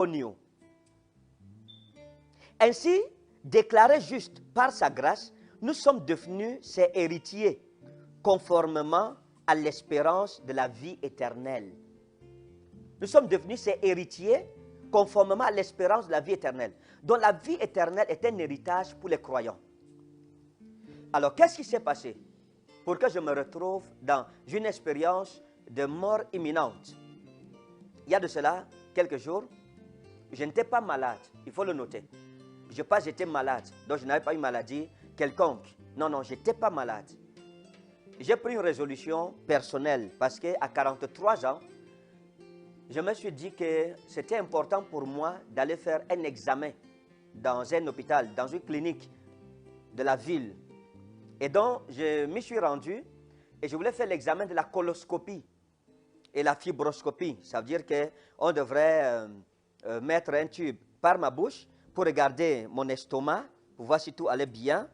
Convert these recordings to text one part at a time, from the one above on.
oignon. Ainsi, déclarés justes par sa grâce, nous sommes devenus ses héritiers, conformément à l'espérance de la vie éternelle. Nous sommes devenus ses héritiers, conformément à l'espérance de la vie éternelle. Donc la vie éternelle est un héritage pour les croyants. Alors, qu'est-ce qui s'est passé pour que je me retrouve dans une expérience de mort imminente? Il y a de cela quelques jours, je n'étais pas malade, il faut le noter. Je n'ai pas été malade, donc je n'avais pas une maladie quelconque. Non, non, je n'étais pas malade. J'ai pris une résolution personnelle parce qu'à 43 ans, je me suis dit que c'était important pour moi d'aller faire un examen dans un hôpital, dans une clinique de la ville. Et donc, je m'y suis rendu et je voulais faire l'examen de la coloscopie et la fibroscopie. Ça veut dire qu'on devrait mettre un tube par ma bouche pour regarder mon estomac, pour voir si tout allait bien.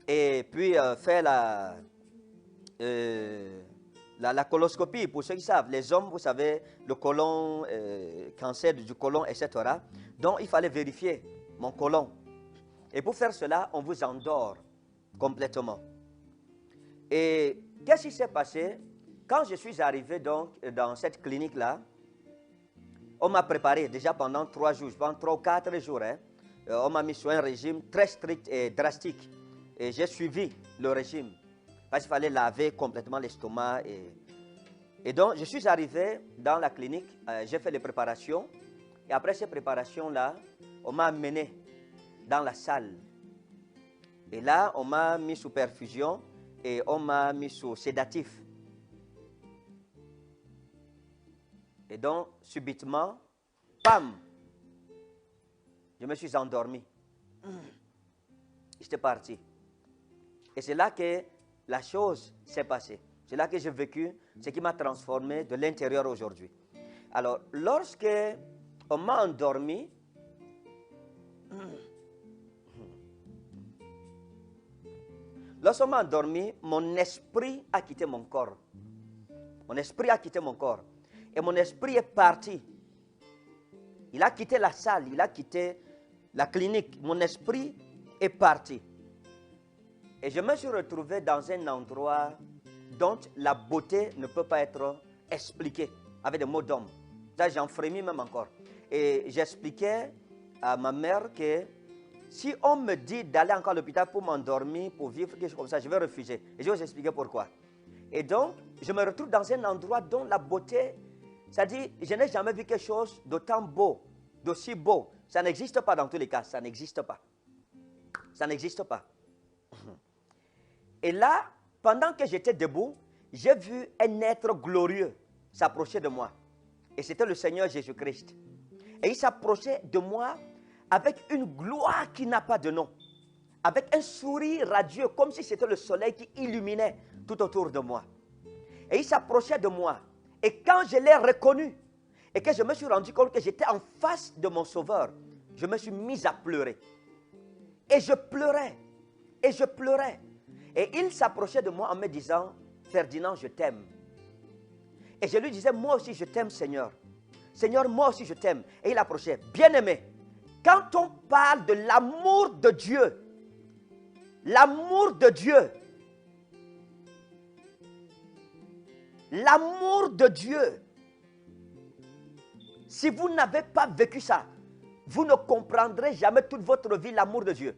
Et puis faire la coloscopie, pour ceux qui savent. Les hommes, vous savez, le côlon, cancer du côlon, etc. Donc, il fallait vérifier mon côlon. Et pour faire cela, on vous endort complètement. Et qu'est-ce qui s'est passé? Quand je suis arrivé donc dans cette clinique-là, on m'a préparé déjà pendant 3 jours, pendant 3 ou 4 jours. Hein, on m'a mis sur un régime très strict et drastique. Et j'ai suivi le régime. Parce qu'il fallait laver complètement l'estomac. Et donc, je suis arrivé dans la clinique, j'ai fait les préparations. Et après ces préparations-là, on m'a amené dans la salle. Et là, on m'a mis sous perfusion et on m'a mis sous sédatif. Et donc, subitement, pam, je me suis endormi. J'étais parti. Et c'est là que la chose s'est passée. C'est là que j'ai vécu ce qui m'a transformé de l'intérieur aujourd'hui. Alors, lorsque on m'a endormi, mon esprit a quitté mon corps. Mon esprit a quitté mon corps. Et mon esprit est parti. Il a quitté la salle, il a quitté la clinique. Mon esprit est parti. Et je me suis retrouvé dans un endroit dont la beauté ne peut pas être expliquée avec des mots d'homme. Ça, j'en frémis même encore. Et j'expliquais à ma mère que si on me dit d'aller encore à l'hôpital pour m'endormir, pour vivre quelque chose comme ça, je vais refuser. Et je vais vous expliquer pourquoi. Et donc, je me retrouve dans un endroit dont la beauté, c'est-à-dire, je n'ai jamais vu quelque chose d'autant beau, d'aussi beau. Ça n'existe pas dans tous les cas, ça n'existe pas. Ça n'existe pas. Et là, pendant que j'étais debout, j'ai vu un être glorieux s'approcher de moi. Et c'était le Seigneur Jésus-Christ. Et il s'approchait de moi avec une gloire qui n'a pas de nom. Avec un sourire radieux, comme si c'était le soleil qui illuminait tout autour de moi. Et il s'approchait de moi. Et quand je l'ai reconnu, et que je me suis rendu compte que j'étais en face de mon Sauveur, je me suis mis à pleurer. Et je pleurais. Et je pleurais. Et il s'approchait de moi en me disant, Ferdinand, je t'aime. Et je lui disais, moi aussi je t'aime, Seigneur. Seigneur, moi aussi je t'aime. Et il approchait, bien-aimé, quand on parle de l'amour de Dieu, l'amour de Dieu, l'amour de Dieu, si vous n'avez pas vécu ça, vous ne comprendrez jamais toute votre vie l'amour de Dieu.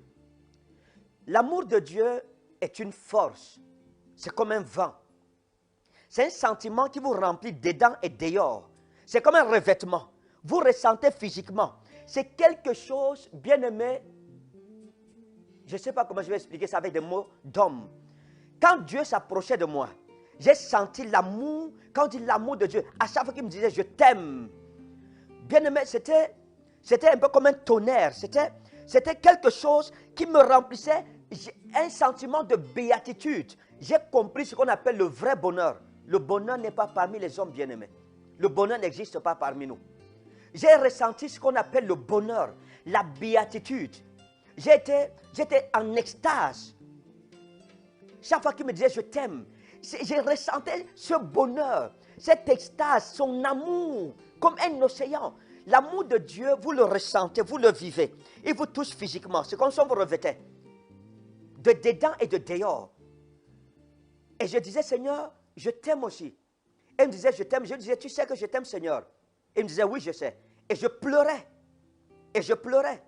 L'amour de Dieu est une force. C'est comme un vent. C'est un sentiment qui vous remplit dedans et dehors. C'est comme un revêtement. Vous ressentez physiquement. C'est quelque chose, bien aimé. Je ne sais pas comment je vais expliquer ça avec des mots d'homme. Quand Dieu s'approchait de moi, j'ai senti l'amour. Quand on dit l'amour de Dieu, à chaque fois qu'il me disait je t'aime. Bien aimé, c'était un peu comme un tonnerre. C'était quelque chose qui me remplissait. Un sentiment de béatitude. J'ai compris ce qu'on appelle le vrai bonheur. Le bonheur n'est pas parmi les hommes bien-aimés. Le bonheur n'existe pas parmi nous. J'ai ressenti ce qu'on appelle le bonheur, la béatitude. J'étais en extase. Chaque fois qu'il me disait je t'aime, j'ai ressenti ce bonheur, cette extase, son amour, comme un océan. l'amour de Dieu, vous le ressentez, vous le vivez. Il vous touche physiquement. C'est comme si on vous revêtait. De dedans et de dehors. Et je disais, Seigneur, je t'aime aussi. Et il me disait, je t'aime. Je disais, tu sais que je t'aime, Seigneur. Et il me disait, oui, je sais. Et je pleurais. Et je pleurais.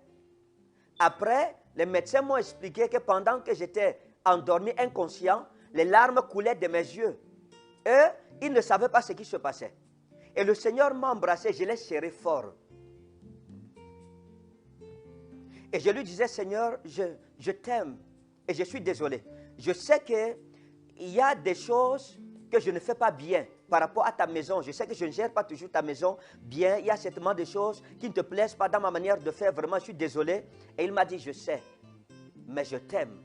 Après, les médecins m'ont expliqué que pendant que j'étais endormi, inconscient, les larmes coulaient de mes yeux. Eux, ils ne savaient pas ce qui se passait. Et le Seigneur m'a embrassé, je l'ai serré fort. Et je lui disais, Seigneur, je t'aime et je suis désolé. Je sais qu'il y a des choses que je ne fais pas bien par rapport à ta maison. Je sais que je ne gère pas toujours ta maison bien. Il y a certainement des choses qui ne te plaisent pas dans ma manière de faire. Vraiment, je suis désolé. Et il m'a dit, je sais, mais je t'aime.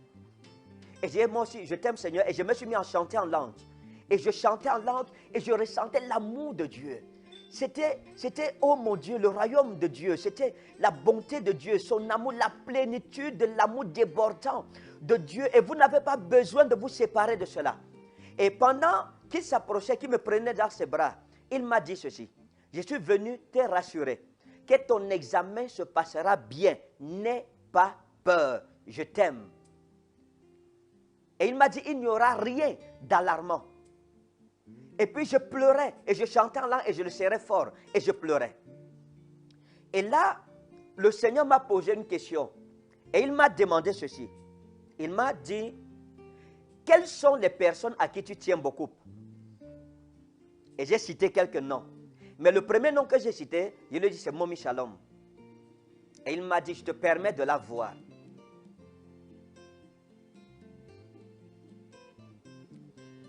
Et j'ai dit, moi aussi, je t'aime, Seigneur. Et je me suis mis à chanter en langue. Et je chantais en langue et je ressentais l'amour de Dieu. C'était, oh mon Dieu, le royaume de Dieu. C'était la bonté de Dieu, son amour, la plénitude de l'amour débordant de Dieu. Et vous n'avez pas besoin de vous séparer de cela. Et pendant qu'il s'approchait, qu'il me prenait dans ses bras, il m'a dit ceci. Je suis venu te rassurer que ton examen se passera bien. N'aie pas peur. Je t'aime. Et il m'a dit, il n'y aura rien d'alarmant. Et puis je pleurais et je chantais en langue et je le serrais fort et je pleurais. Et là, le Seigneur m'a posé une question et il m'a demandé ceci. Il m'a dit, quelles sont les personnes à qui tu tiens beaucoup? Et j'ai cité quelques noms. Mais le premier nom que j'ai cité, je lui ai dit, c'est Momi Shalom. Et il m'a dit, je te permets de la voir.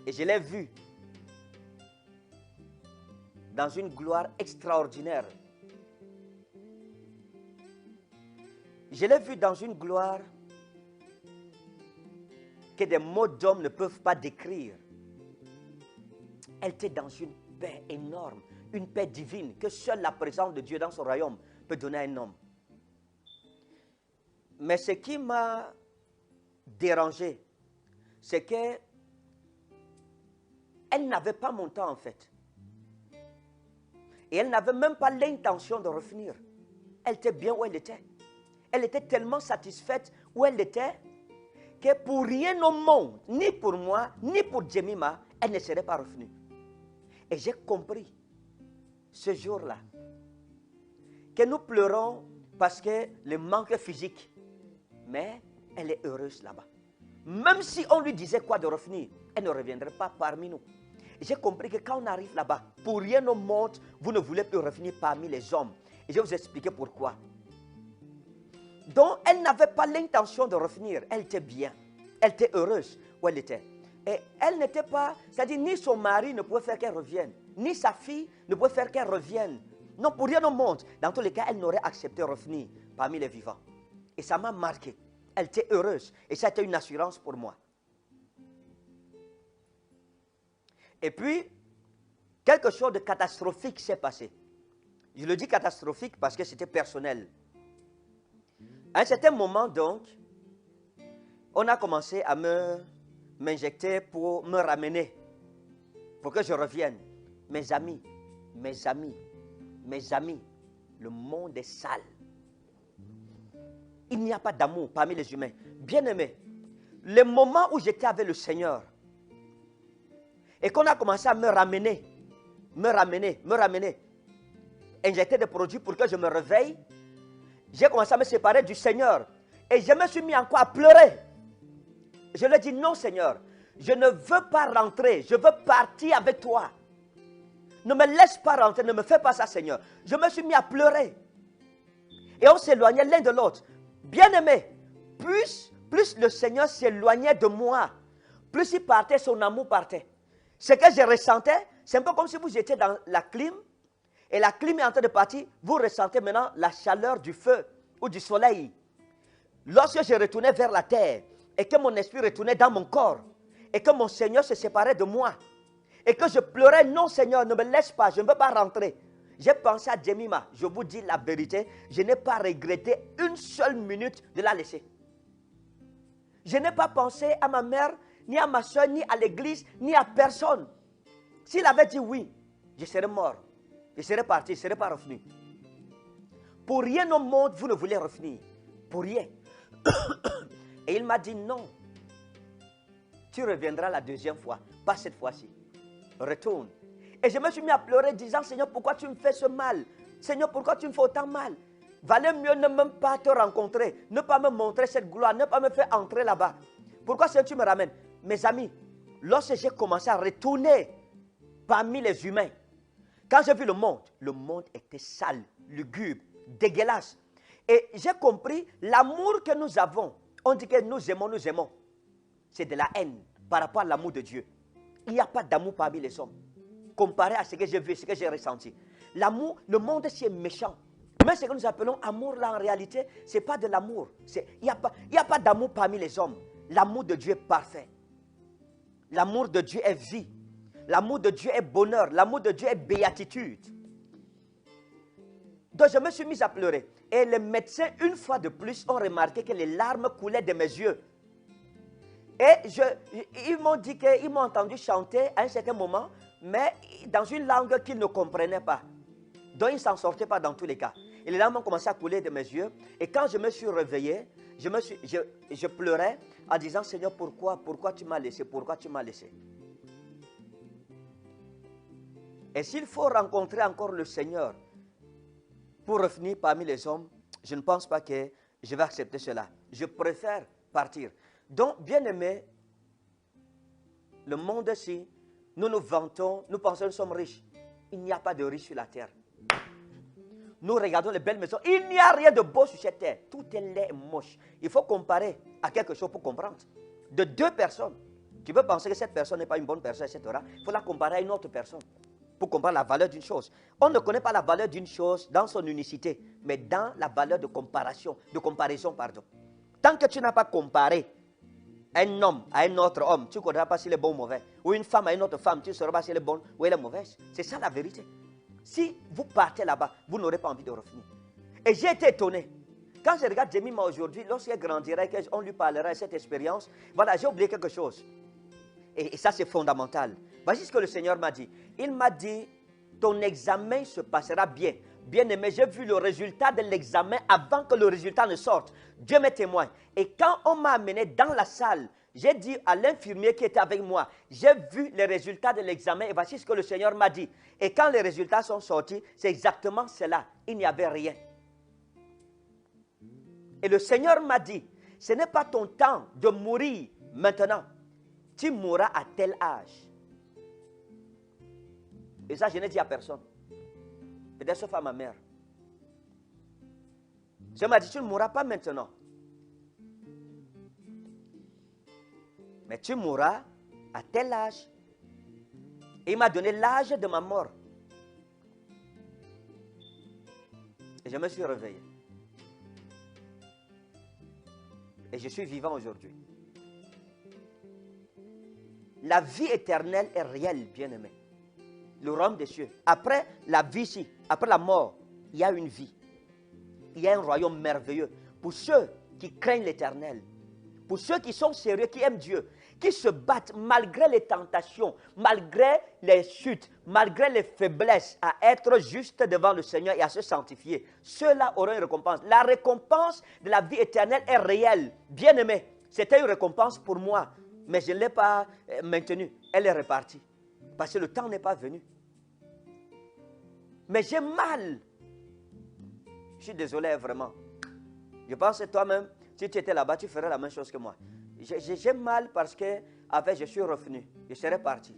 Et je l'ai vue dans une gloire extraordinaire. Je l'ai vue dans une gloire que des mots d'homme ne peuvent pas décrire. Elle était dans une paix énorme, une paix divine que seule la présence de Dieu dans son royaume peut donner à un homme. Mais ce qui m'a dérangé, c'est que elle n'avait pas mon temps en fait. Et elle n'avait même pas l'intention de revenir. Elle était bien où elle était. Elle était tellement satisfaite où elle était que pour rien au monde, ni pour moi, ni pour Jemima, elle ne serait pas revenue. Et j'ai compris ce jour-là que nous pleurons parce que le manque physique, mais elle est heureuse là-bas. Même si on lui disait quoi de revenir, elle ne reviendrait pas parmi nous. J'ai compris que quand on arrive là-bas, pour rien au monde, vous ne voulez plus revenir parmi les hommes. Et je vais vous expliquer pourquoi. Donc, elle n'avait pas l'intention de revenir. Elle était bien. Elle était heureuse où elle était. Et elle n'était pas, c'est-à-dire ni son mari ne pouvait faire qu'elle revienne, ni sa fille ne pouvait faire qu'elle revienne. Non, pour rien au monde. Dans tous les cas, elle n'aurait accepté de revenir parmi les vivants. Et ça m'a marqué. Elle était heureuse. Et ça a été une assurance pour moi. Et puis, quelque chose de catastrophique s'est passé. Je le dis catastrophique parce que c'était personnel. À un certain moment, donc, on a commencé à m'injecter pour me ramener, pour que je revienne. Mes amis, le monde est sale. Il n'y a pas d'amour parmi les humains. Bien-aimés, le moment où j'étais avec le Seigneur, et qu'on a commencé à me ramener, injecter des produits pour que je me réveille, j'ai commencé à me séparer du Seigneur. Et je me suis mis encore à pleurer. Je lui ai dit, non Seigneur, je ne veux pas rentrer, je veux partir avec toi. Ne me laisse pas rentrer, ne me fais pas ça Seigneur. Je me suis mis à pleurer. Et on s'éloignait l'un de l'autre. Bien-aimé, plus le Seigneur s'éloignait de moi, plus il partait, son amour partait. Ce que je ressentais, c'est un peu comme si vous étiez dans la clim, et la clim est en train de partir, vous ressentez maintenant la chaleur du feu ou du soleil. Lorsque je retournais vers la terre, et que mon esprit retournait dans mon corps, et que mon Seigneur se séparait de moi, et que je pleurais, non Seigneur, ne me laisse pas, je ne veux pas rentrer. J'ai pensé à Jemima, je vous dis la vérité, je n'ai pas regretté une seule minute de la laisser. Je n'ai pas pensé à ma mère, ni à ma soeur, ni à l'église, ni à personne. S'il avait dit oui, je serais mort. Je serais parti, je ne serais pas revenu. Pour rien au monde, vous ne voulez revenir. Pour rien. Et il m'a dit non. Tu reviendras la deuxième fois, pas cette fois-ci. Retourne. Et je me suis mis à pleurer disant, Seigneur, pourquoi tu me fais ce mal? Seigneur, pourquoi tu me fais autant mal? Valait mieux ne même pas te rencontrer, ne pas me montrer cette gloire, ne pas me faire entrer là-bas. Pourquoi Seigneur, tu me ramènes? Mes amis, lorsque j'ai commencé à retourner parmi les humains, quand j'ai vu le monde était sale, lugubre, dégueulasse. Et j'ai compris l'amour que nous avons. On dit que nous aimons. C'est de la haine par rapport à l'amour de Dieu. Il n'y a pas d'amour parmi les hommes. Comparé à ce que j'ai vu, ce que j'ai ressenti. L'amour, le monde c'est méchant. Mais ce que nous appelons amour là en réalité, ce n'est pas de l'amour. Il n'y a pas d'amour parmi les hommes. L'amour de Dieu est parfait. L'amour de Dieu est vie. L'amour de Dieu est bonheur. L'amour de Dieu est béatitude. Donc je me suis mis à pleurer. Et les médecins, une fois de plus, ont remarqué que les larmes coulaient de mes yeux. Et ils m'ont dit qu'ils m'ont entendu chanter à un certain moment, mais dans une langue qu'ils ne comprenaient pas. Donc ils ne s'en sortaient pas dans tous les cas. Et les larmes ont commencé à couler de mes yeux. Et quand je me suis réveillé, je pleurais en disant, Seigneur, pourquoi tu m'as laissé? Pourquoi tu m'as laissé? Et s'il faut rencontrer encore le Seigneur pour revenir parmi les hommes, je ne pense pas que je vais accepter cela. Je préfère partir. Donc, bien-aimés, le monde-ci, nous nous vantons, nous pensons que nous sommes riches. Il n'y a pas de riches sur la terre. Nous regardons les belles maisons. Il n'y a rien de beau sur cette terre. Tout est laid et moche. Il faut comparer à quelque chose pour comprendre. De deux personnes, tu peux penser que cette personne n'est pas une bonne personne, etc. Il faut la comparer à une autre personne pour comprendre la valeur d'une chose. On ne connaît pas la valeur d'une chose dans son unicité, mais dans la valeur de comparaison, pardon. Tant que tu n'as pas comparé un homme à un autre homme, tu ne connaîras pas s'il est bon ou mauvais. Ou une femme à une autre femme, tu ne sauras pas si elle est bonne ou elle est mauvaise. C'est ça la vérité. Si vous partez là-bas, vous n'aurez pas envie de revenir. Et j'ai été étonné. Quand je regarde Jemima aujourd'hui, lorsqu'elle grandirait, on lui parlera de cette expérience, voilà, j'ai oublié quelque chose. Et ça, c'est fondamental. Voici ce que le Seigneur m'a dit. Il m'a dit, ton examen se passera bien. Bien aimé, j'ai vu le résultat de l'examen avant que le résultat ne sorte. Dieu m'est témoin. Et quand on m'a amené dans la salle, j'ai dit à l'infirmier qui était avec moi, j'ai vu les résultats de l'examen et voici ce que le Seigneur m'a dit. Et quand les résultats sont sortis, c'est exactement cela. Il n'y avait rien. Et le Seigneur m'a dit, ce n'est pas ton temps de mourir maintenant. Tu mourras à tel âge. Et ça, je n'ai dit à personne. Peut-être sauf à ma mère. Je m'a dit, tu ne mourras pas maintenant. Mais tu mourras à tel âge. Et il m'a donné l'âge de ma mort. Et je me suis réveillé. Et je suis vivant aujourd'hui. La vie éternelle est réelle, bien-aimé. Le royaume des cieux. Après la vie ici, après la mort, il y a une vie. Il y a un royaume merveilleux. Pour ceux qui craignent l'éternel, pour ceux qui sont sérieux, qui aiment Dieu, qui se battent malgré les tentations, malgré les chutes, malgré les faiblesses, à être juste devant le Seigneur et à se sanctifier. Ceux-là auront une récompense. La récompense de la vie éternelle est réelle. Bien-aimé, c'était une récompense pour moi, mais je ne l'ai pas maintenue. Elle est repartie. Parce que le temps n'est pas venu. Mais j'ai mal. Je suis désolé, vraiment. Je pense que toi-même, si tu étais là-bas, tu ferais la même chose que moi. J'ai mal parce que, avec, je suis revenu. Je serais parti.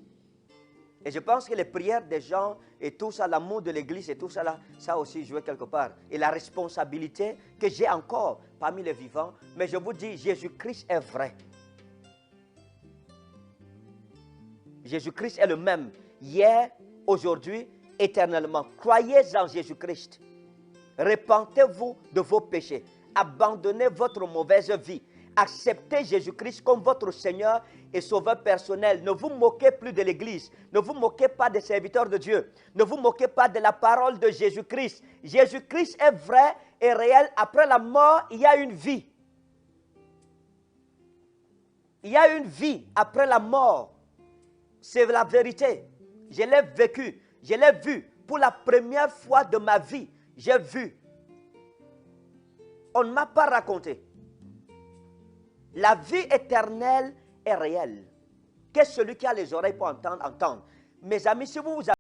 Et je pense que les prières des gens et tout ça, l'amour de l'église et tout ça, là, ça aussi joué quelque part. Et la responsabilité que j'ai encore parmi les vivants. Mais je vous dis, Jésus-Christ est vrai. Jésus-Christ est le même. Hier, aujourd'hui, éternellement. Croyez en Jésus-Christ. Repentez-vous de vos péchés. Abandonnez votre mauvaise vie. Acceptez Jésus-Christ comme votre Seigneur et Sauveur personnel. Ne vous moquez plus de l'Église. Ne vous moquez pas des serviteurs de Dieu. Ne vous moquez pas de la parole de Jésus-Christ. Jésus-Christ est vrai et réel. Après la mort, il y a une vie. Il y a une vie après la mort. C'est la vérité. Je l'ai vécu. Je l'ai vu pour la première fois de ma vie. J'ai vu on ne m'a pas raconté. La vie éternelle est réelle. Que celui qui a les oreilles pour entendre, entende. Mes amis, si vous